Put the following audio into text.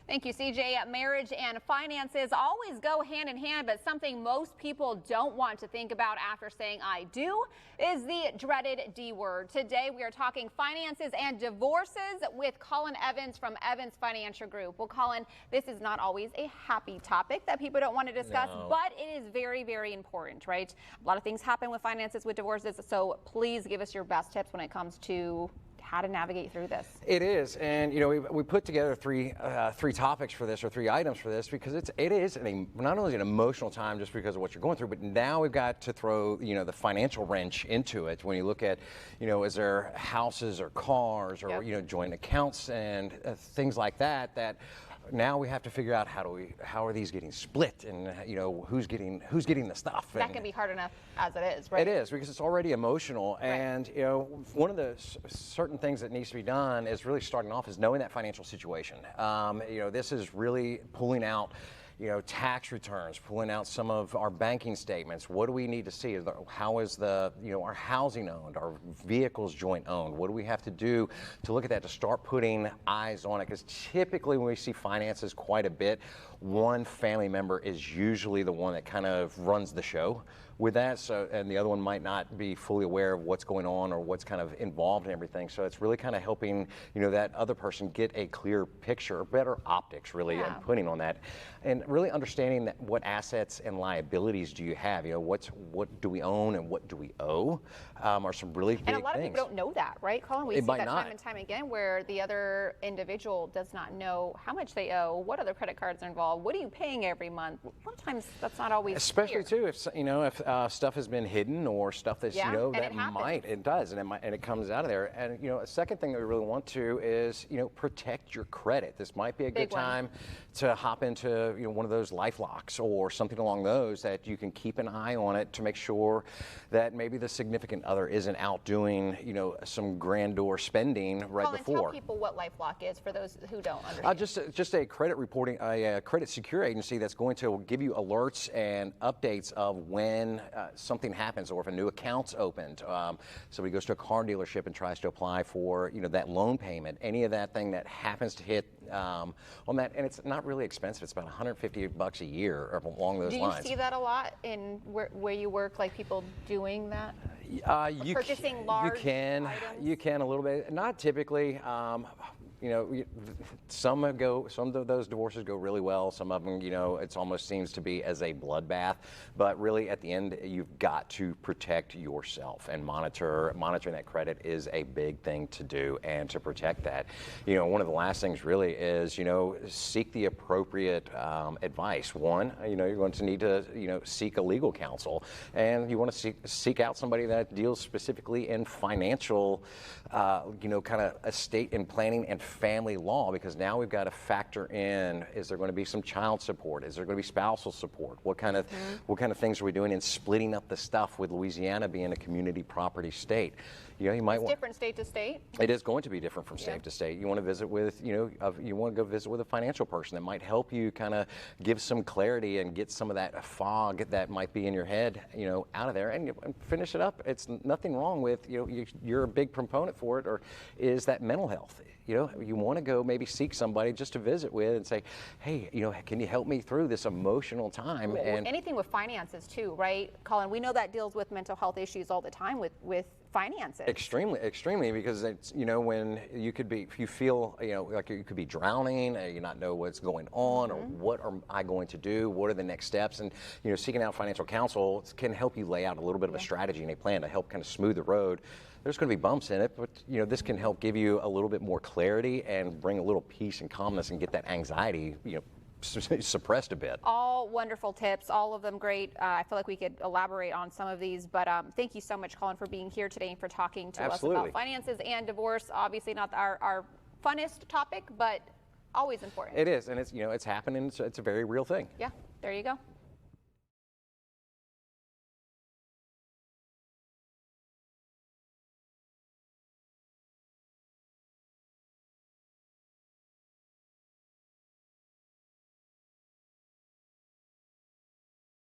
Thank you, CJ. Marriage and finances always go hand in hand, but something most people don't want to think about after saying I do is the dreaded D word. Today, we are talking finances and divorces with Colin Evans from Evans Financial Group. Well, Colin, this is not always a happy topic that people don't want to discuss, but it is very, very important, right? A lot of things happen with finances, with divorces, so please give us your best tips when it comes to how to navigate through this. It is, and you know, we put together three topics for this, or three items for this, because it is not only an emotional time just because of what you're going through, but now we've got to throw the financial wrench into it. When you look at is there houses or cars or joint accounts and things like that now we have to figure out how are these getting split, and who's getting the stuff. That can be hard enough as it is, right? It is, because it's already emotional, and one of the certain things that needs to be done is really starting off is knowing that financial situation. This is really pulling out tax returns, pulling out some of our banking statements. What do we need to see? How is our housing owned, our vehicles joint owned? What do we have to do to look at that, to start putting eyes on it? Because typically when we see finances quite a bit, one family member is usually the one that kind of runs the show with that, and the other one might not be fully aware of what's going on or what's kind of involved in everything. So it's really kind of helping that other person get a clear picture, better optics really, and putting on that, and really understanding that what assets and liabilities do you have. What do we own and what do we owe are some really big things. And a lot of people don't know that, right, Colin? We see that time and time again, where the other individual does not know how much they owe, what other credit cards are involved, what are you paying every month. A lot of times that's not always especially clear. Too if stuff has been hidden, or stuff that's it does, and it comes out of there. And a second thing that we really want to is protect your credit. This might be a good time to hop into one of those life locks or something along those, that you can keep an eye on it to make sure that maybe the significant other isn't out doing some grandeur spending right Colin, before. Tell people what LifeLock is for those who don't understand. Just a credit reporting, a credit secure agency that's going to give you alerts and updates of when something happens, or if a new account's opened. Somebody goes to a car dealership and tries to apply for that loan payment. Any of that thing that happens to hit on that, and it's not really expensive. It's about $150 a year or along those lines. Do you see that a lot in where you work, like people doing that? Purchasing large items? You can a little bit. Not typically. Some of those divorces go really well. Some of them, it almost seems to be as a bloodbath. But really, at the end, you've got to protect yourself, and monitoring that credit is a big thing to do, and to protect that. One of the last things really is, seek the appropriate advice. One, you're going to need to, seek a legal counsel, and you want to seek out somebody that deals specifically in financial, kind of estate and planning and family law, because now we've got to factor in, is there going to be some child support? Is there going to be spousal support? What kind of things are we doing in splitting up the stuff, with Louisiana being a community property state? You might want different state to state. It is going to be different from state to state. You want to visit with, you want to go visit with a financial person that might help you kind of give some clarity and get some of that fog that might be in your head, out of there, and finish it up. It's nothing wrong with, you're a big proponent for it, or is that mental health. You want to go maybe seek somebody just to visit with and say, hey, can you help me through this emotional time? And anything with finances too, right, Colin? We know that deals with mental health issues all the time with finances. Extremely, because it's, when you could be, if you feel, like you could be drowning, you not know what's going on, or what am I going to do? What are the next steps? And, seeking out financial counsel can help you lay out a little bit of a strategy and a plan to help kind of smooth the road. There's going to be bumps in it, but this can help give you a little bit more clarity and bring a little peace and calmness, and get that anxiety, suppressed a bit. All wonderful tips, all of them great. I feel like we could elaborate on some of these, but thank you so much, Colin, for being here today and for talking to us about finances and divorce. Obviously not our funnest topic, but always important. It is, and it's it's happening. So it's a very real thing. Yeah, there you go.